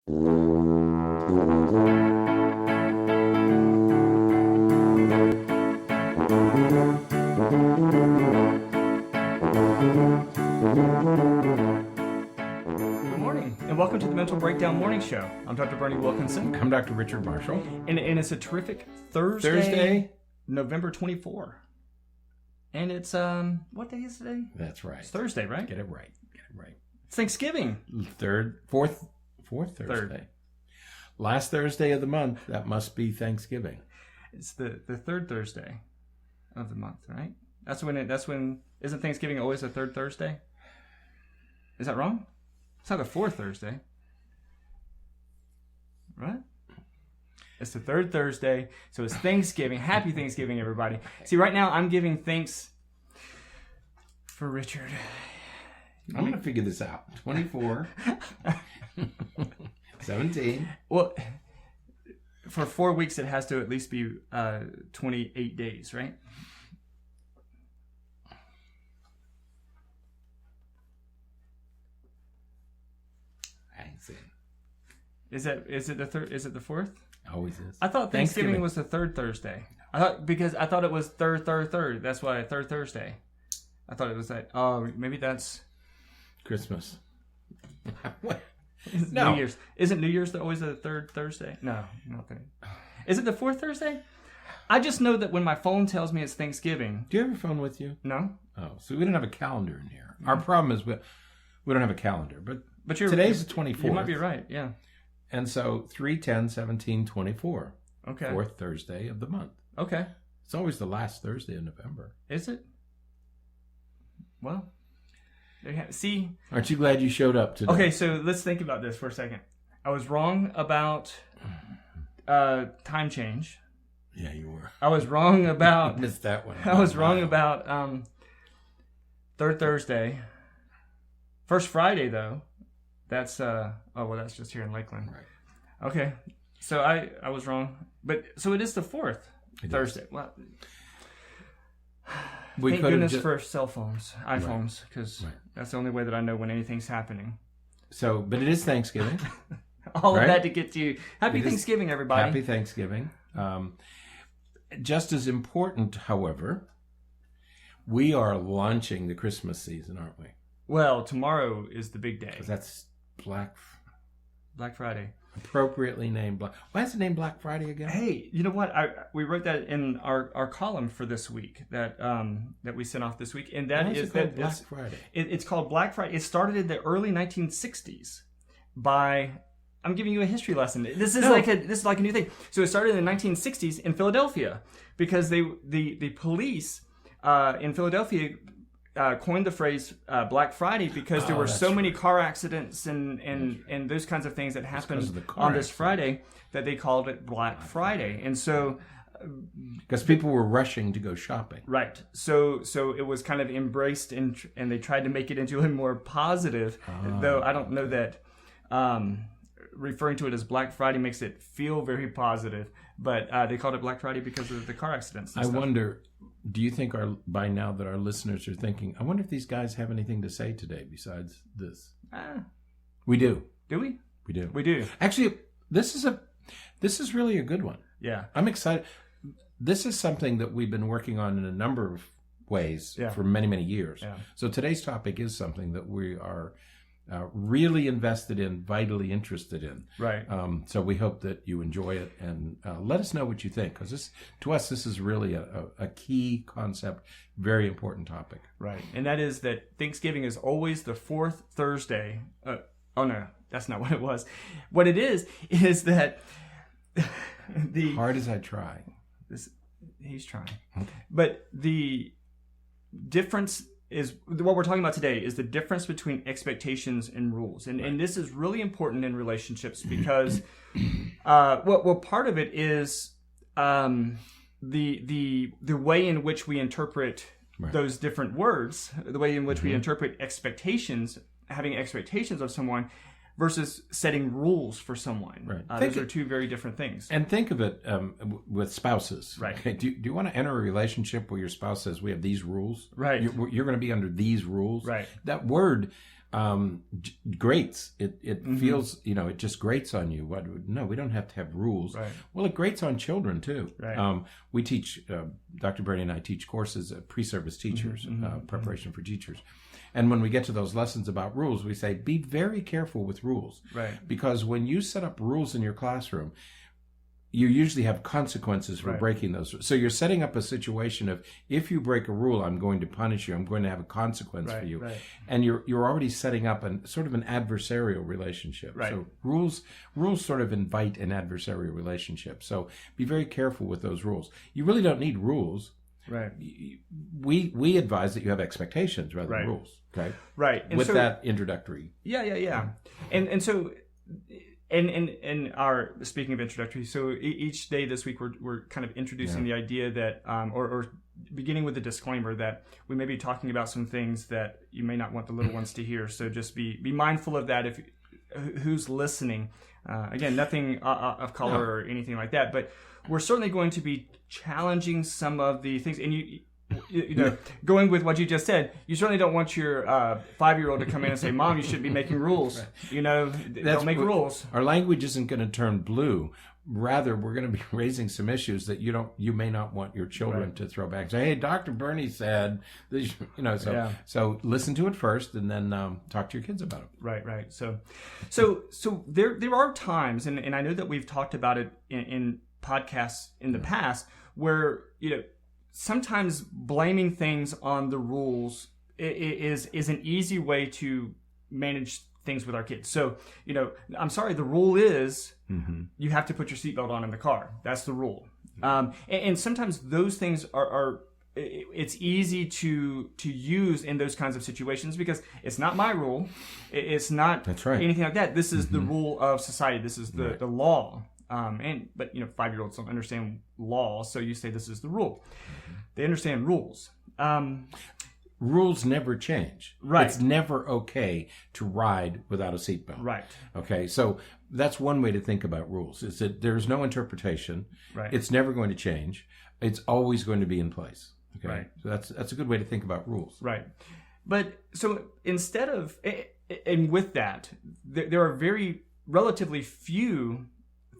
morning, and welcome to the Mental Breakdown Morning Show. I'm Dr. Bernie Wilkinson. I'm Dr. Richard Marshall. And it's a terrific Thursday, November 24. And it's, what day is today? That's right. It's Thursday, right? Get it right. It's Thanksgiving. Fourth Thursday. Third. Last Thursday of the month, that must be Thanksgiving. It's the third Thursday of the month, right? That's when, isn't Thanksgiving always the third Thursday? Is that wrong? It's not the fourth Thursday. Right? It's the third Thursday, so it's Thanksgiving. Happy Thanksgiving, everybody. See, right now I'm giving thanks for Richard. I'm going to figure this out. 24, 17. Well, for 4 weeks, it has to at least be 28 days, right? I see. Is it the third? Is it the fourth? Always is. I thought Thanksgiving was the third Thursday. I thought it was third. That's why third Thursday. I thought it was that. Oh, maybe that's Christmas. What? No. New Year's. Isn't New Year's always the third Thursday? No, not third. Is it the fourth Thursday? I just know that when my phone tells me it's Thanksgiving. Do you have your phone with you? No. Oh, so we don't have a calendar in here. Our problem is we don't have a calendar. But today's the 24th. You might be right, yeah. And so 3/10/17/24. Okay. Fourth Thursday of the month. Okay. It's always the last Thursday of November. Is it? Well, see. Aren't you glad you showed up today? Okay, so let's think about this for a second. I was wrong about time change. Yeah, you were. I was wrong about... Missed that one. I was wrong about third Thursday. First Friday, though. That's that's just here in Lakeland. Right. Okay. So I was wrong. But so it is the fourth Thursday. Well, thank goodness for cell phones, iPhones, because that's the only way that I know when anything's happening. So, but it is Thanksgiving. All of that to get to you. Happy Thanksgiving, everybody. Happy Thanksgiving. Just as important, however, we are launching the Christmas season, aren't we? Well, tomorrow is the big day. 'Cause that's Black Friday. Appropriately named Black. Why is it named Black Friday again? Hey, you know what? We wrote that in our column for this week that we sent off this week, and that is that Black Friday. It's called Black Friday. It started in the early 1960s by. I'm giving you a history lesson. This is like a new thing. So it started in the 1960s in Philadelphia because the police in Philadelphia coined the phrase Black Friday because there were so many car accidents and those kinds of things that happened on this Friday that they called it Black Friday. And so because people were rushing to go shopping. Right. So it was kind of embraced and they tried to make it into a more positive, though I don't know that referring to it as Black Friday makes it feel very positive, but they called it Black Friday because of the car accidents and stuff. Wonder, do you think by now that our listeners are thinking, I wonder if these guys have anything to say today besides this? We do. Do we? We do. We do. Actually, this is really a good one. Yeah. I'm excited. This is something that we've been working on in a number of ways for many, many years. Yeah. So today's topic is something that we are really invested in, vitally interested in. Right. So we hope that you enjoy it and let us know what you think, because to us this is really a key concept, very important topic. Right. And that is that Thanksgiving is always the fourth Thursday. Oh no, that's not what it was. What it is that the hard as I try. He's trying. Okay. But the difference is what we're talking about today is the difference between expectations and rules. And this is really important in relationships because part of it is the way in which we interpret those different words, the way in which we interpret expectations, having expectations of someone versus setting rules for someone. Right. Those are two very different things. And think of it with spouses. Right. Okay. Do you want to enter a relationship where your spouse says, we have these rues? Right. You're going to be under these rules? Right. That word Grates. It feels, it just grates on you. No, we don't have to have rules. Right. Well, it grates on children too. Right. We teach, Dr. Bernie and I teach courses at pre-service teachers, preparation for teachers. And when we get to those lessons about rules, we say, be very careful with rules. Right. Because when you set up rules in your classroom, you usually have consequences for breaking those. So you're setting up a situation of, if you break a rule, I'm going to punish you. I'm going to have a consequence for you. Right. And you're already setting up sort of an adversarial relationship. Right. So rules sort of invite an adversarial relationship. So be very careful with those rules. You really don't need rules. Right. We advise that you have expectations rather than rules. Okay. Right. And with that introductory. Yeah. And so. And our, speaking of introductory, so each day this week we're kind of introducing the idea that, or beginning with a disclaimer that we may be talking about some things that you may not want the little ones to hear. So just be mindful of that. If who's listening, again, nothing of color or anything like that, but we're certainly going to be challenging some of the things. And you know, going with what you just said, you certainly don't want your 5-year-old to come in and say, "Mom, you shouldn't be making rules." You know, don't make rules. Our language isn't going to turn blue. Rather, we're going to be raising some issues that you may not want your children to throw back. Say, "Hey, Dr. Bernie said," so listen to it first, and then talk to your kids about it. Right. So there are times, and I know that we've talked about it in podcasts in the past, where sometimes blaming things on the rules is an easy way to manage things with our kids. So, I'm sorry, the rule is you have to put your seatbelt on in the car. That's the rule. And sometimes those things are it's easy to use in those kinds of situations because it's not my rule. It's not anything like that. This is the rule of society. This is the law. But 5-year-olds don't understand law, so you say this is the rule. They understand rules. Rules never change. Right. It's never okay to ride without a seatbelt. Right. Okay, so that's one way to think about rules, is that there's no interpretation. Right. It's never going to change. It's always going to be in place. Okay. Right. So that's a good way to think about rules. Right. But so instead of, and with that, there are very relatively few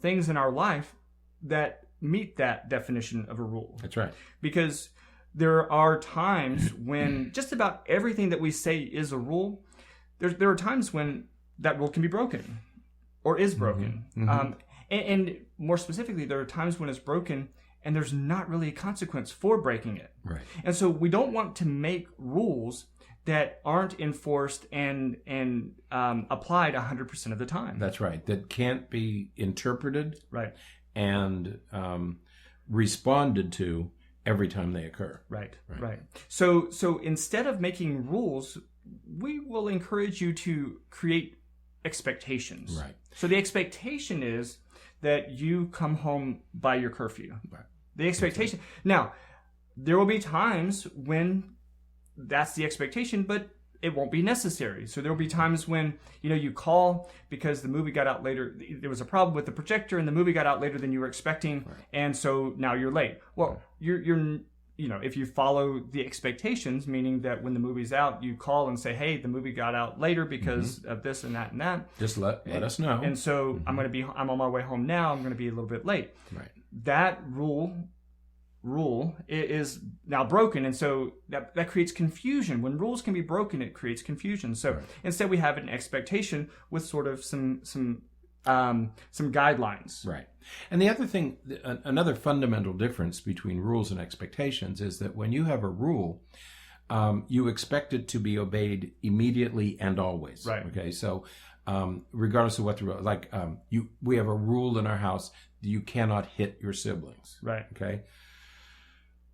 things in our life that meet that definition of a rule. That's right. Because there are times when just about everything that we say is a rule, there are times when that rule can be broken or is broken. And more specifically, there are times when it's broken and there's not really a consequence for breaking it. Right. And so we don't want to make rules that aren't enforced and applied 100% of the time. That's right. That can't be interpreted and responded to every time they occur. Right. So instead of making rules, we will encourage you to create expectations. Right. So the expectation is that you come home by your curfew. Right. The expectation. Now, there will be times when that's the expectation, but it won't be necessary. So there will be times when, you call because the movie got out later. There was a problem with the projector and the movie got out later than you were expecting. Right. And so now you're late. Well, you're if you follow the expectations, meaning that when the movie's out, you call and say, "Hey, the movie got out later because of this and that and that." Just let us know. And so I'm on my way home now. I'm going to be a little bit late. Right. That rule is now broken, and so that creates confusion. When rules can be broken, it creates confusion. So instead, we have an expectation with sort of some guidelines. Right. And the other thing, another fundamental difference between rules and expectations is that when you have a rule, you expect it to be obeyed immediately and always. Right. Okay. So regardless of what the rule, we have a rule in our house: you cannot hit your siblings. Right. Okay.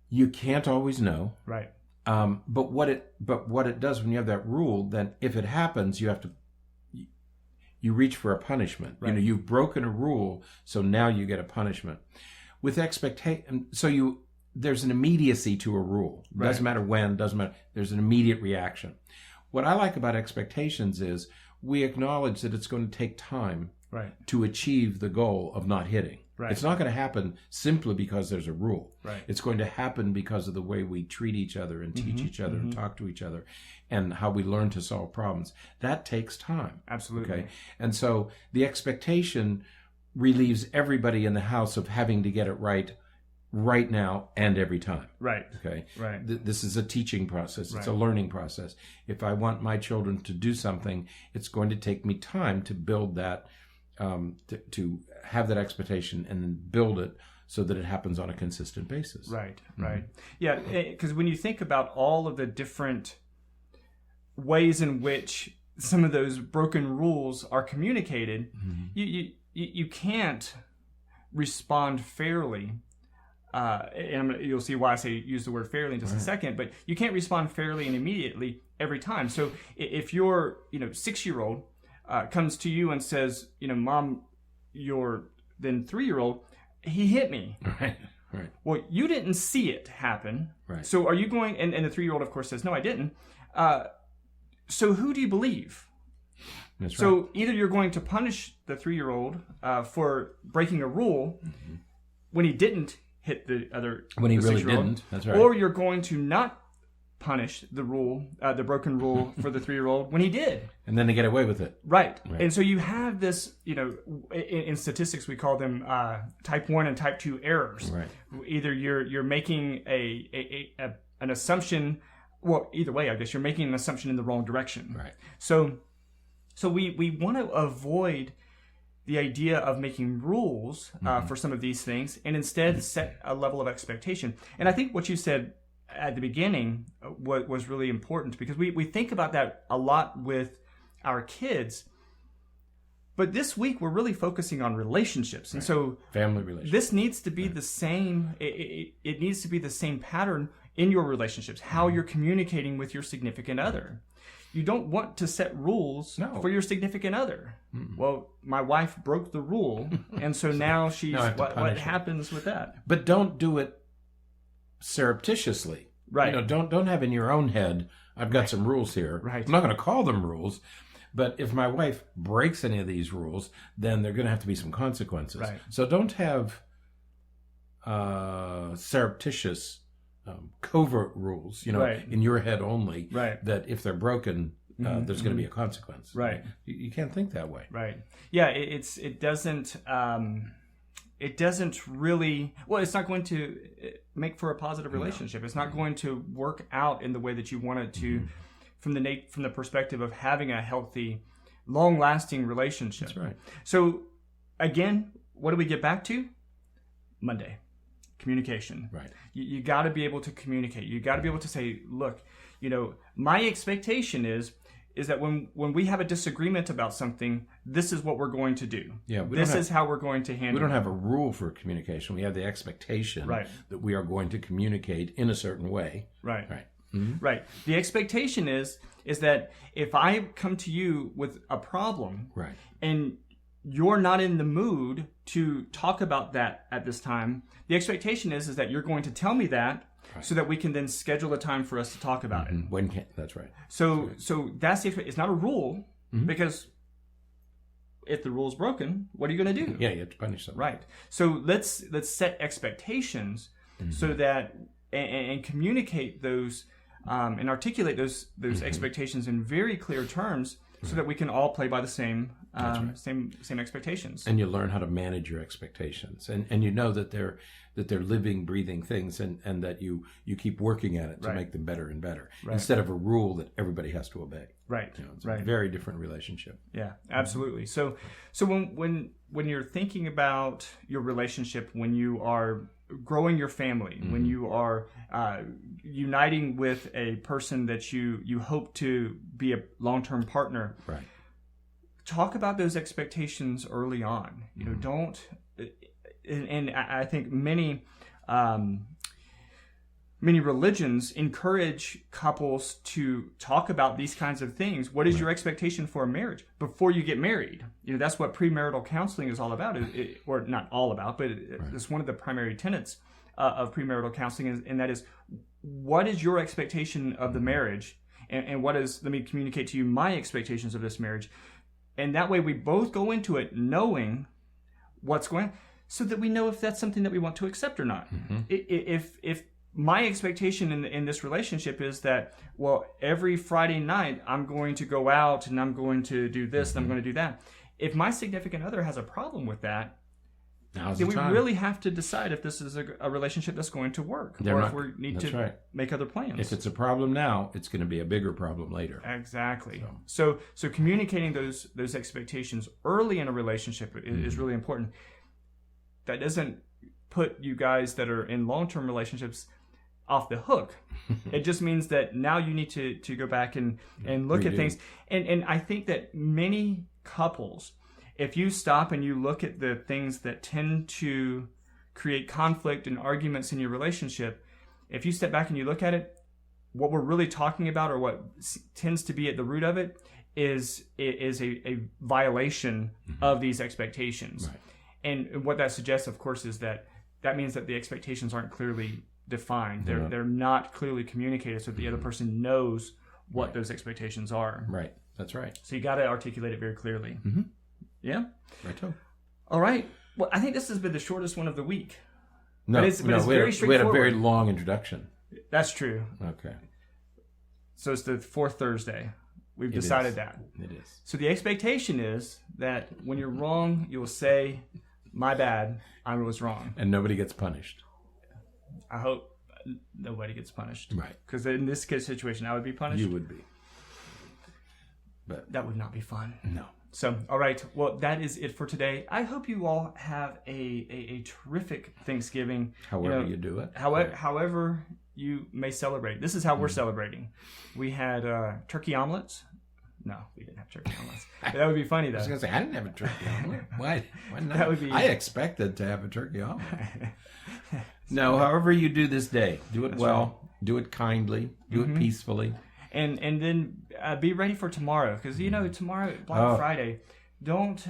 You can't always know. Right. But what it does when you have that rule, then if it happens, you reach for a punishment. Right. You've broken a rule, so now you get a punishment. With expectation, there's an immediacy to a rule. Right. Doesn't matter when, doesn't matter. There's an immediate reaction. What I like about expectations is we acknowledge that it's going to take time to achieve the goal of not hitting. Right. It's not going to happen simply because there's a rule. Right. It's going to happen because of the way we treat each other and teach each other and talk to each other and how we learn to solve problems. That takes time. Absolutely. Okay. And so the expectation relieves everybody in the house of having to get it right now and every time. Right. Okay. Right. This is a teaching process. It's a learning process. If I want my children to do something, it's going to take me time to build that, to have that expectation and then build it so that it happens on a consistent basis. Right. Right. Yeah. Because when you think about all of the different ways in which some of those broken rules are communicated, you can't respond fairly. And you'll see why I use the word fairly in just a second, but you can't respond fairly and immediately every time. So if your 6-year-old comes to you and says, Mom, your then 3-year-old, he hit me. Right. Well, you didn't see it happen. Right. So are you going? And the 3-year-old, of course, says, no, I didn't. So who do you believe? That's so right. Either you're going to punish the 3-year-old for breaking a rule when he didn't hit the other when he really 6-year-old, didn't. That's right. or you're going to not punish the broken rule for the 3-year-old when he did. And then they get away with it. Right. And so you have this, in statistics we call them type 1 and type 2 errors. Right. Either you're making an assumption, well, either way, I guess you're making an assumption in the wrong direction. Right. So we want to avoid the idea of making rules for some of these things and instead set a level of expectation. And I think what you said at the beginning was really important, because we think about that a lot with our kids. But this week we're really focusing on relationships. And so family relationships. This needs to be the same. It needs to be the same pattern in your relationships, how you're communicating with your significant other. You don't want to set rules for your significant other. Well, my wife broke the rule, and so now she's what happens with that? But don't do it surreptitiously. Right. Don't have in your own head, I've got some rules here. Right. I'm not going to call them rules, but if my wife breaks any of these rules, then there are going to have to be some consequences. Right. So don't have surreptitious covert rules, in your head only, that if they're broken, there's going to be a consequence. Right. You can't think that way. Right. Yeah. It doesn't really. Well, it's not going to make for a positive relationship. It's not going to work out in the way that you want it to, from the perspective of having a healthy, long-lasting relationship. That's right. So, again, what do we get back to? Monday. Communication. Right. You got to be able to communicate. You got to be able to say, look, my expectation is that when we have a disagreement about something, this is what we're going to do. Yeah, this is how we're going to handle it. We don't have a rule for communication. We have the expectation that we are going to communicate in a certain way. Right. Right. Right. The expectation is that if I come to you with a problem, and you're not in the mood to talk about that at this time, the expectation is that you're going to tell me that so that we can then schedule a time for us to talk about it. That's right. So that's the expectation. It's not a rule, because if the rule is broken, what are you going to do? Yeah, you have to punish them. Right. So let's set expectations so that and communicate those and articulate those expectations in very clear terms, so that we can all play by the same same expectations. And you learn how to manage your expectations, and you know that they're living, breathing things, and that you keep working at it to make them better and better, instead of a rule that everybody has to obey. Right. It's a very different relationship. Yeah, absolutely. So when you're thinking about your relationship, when you are growing your family, when you are uniting with a person that you hope to be a long-term partner, talk about those expectations early on. Don't. And I think many religions encourage couples to talk about these kinds of things. What is your expectation for a marriage before you get married? That's what premarital counseling is all about, or not all about, but it's one of the primary tenets of premarital counseling, and that is, what is your expectation of the marriage, and what is, let me communicate to you my expectations of this marriage, and that way we both go into it knowing what's going on. so that we know if that's something that we want to accept or not. If my expectation in this relationship is that, well, every Friday night I'm going to go out and I'm going to do this and I'm going to do that. If my significant other has a problem with that, then we really have to decide if this is a relationship that's going to work, if we need to make other plans. If it's a problem now, it's going to be a bigger problem later. Exactly. So communicating those expectations early in a relationship is really important. That doesn't put you guys that are in long-term relationships off the hook. It just means that now you need to go back and look at things. And I think that many couples, if you stop and you look at the things that tend to create conflict and arguments in your relationship, if you step back and you look at it, what we're really talking about, or what tends to be at the root of it, is a violation of these expectations. Right. And what that suggests, of course, is that means that the expectations aren't clearly defined. They're not clearly communicated so that the other person knows what those expectations are. Right. That's right. So you got to articulate it very clearly. Yeah? Right. All right. Well, I think this has been the shortest one of the week. No, but it's very straightforward. We had a very long introduction. That's true. Okay. So it's the fourth Thursday. We've decided that. It is. So the expectation is that when you're wrong, you'll say, my bad, I was wrong. And nobody gets punished. I hope nobody gets punished. Right. Because in this situation, I would be punished. You would be. But that would not be fun. No. So, all right. Well, that is it for today. I hope you all have a terrific Thanksgiving. However you do it. However you may celebrate. This is how we're celebrating. We had turkey omelets. No, we didn't have turkey omelets. But that would be funny, though. I was going to say, I didn't have a turkey omelet. Why not? That would be... I expected to have a turkey omelet. No, however you do this day, do it well, do it kindly, do it peacefully. And then be ready for tomorrow, because tomorrow, Black Friday. Don't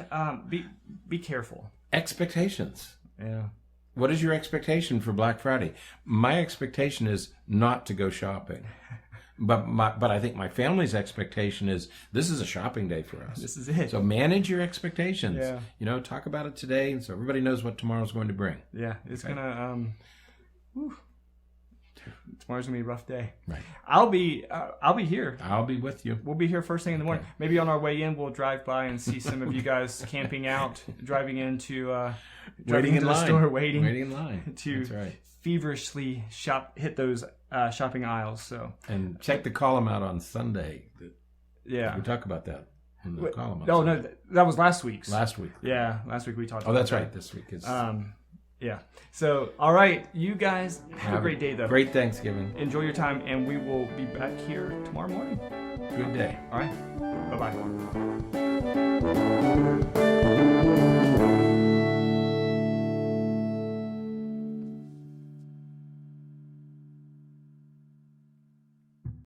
be careful. Expectations. Yeah. What is your expectation for Black Friday? My expectation is not to go shopping, but I think my family's expectation is this is a shopping day for us. This is it. So manage your expectations. Yeah. Talk about it today, so everybody knows what tomorrow's going to bring. Yeah, it's gonna. Tomorrow's gonna be a rough day. Right. I'll be here. I'll be with you. We'll be here first thing in the morning. Maybe on our way in, we'll drive by and see some of you guys camping out, driving into the store, waiting in line to feverishly hit those shopping aisles. So and check the column out on Sunday. Yeah, we talk about that in the column. No, that was last week's. Last week. Yeah, last week we talked. Oh, that's right. This week is. Yeah. So, all right, you guys have a great day, though. Great Thanksgiving. Enjoy your time, and we will be back here tomorrow morning. Good day. All right. Bye-bye.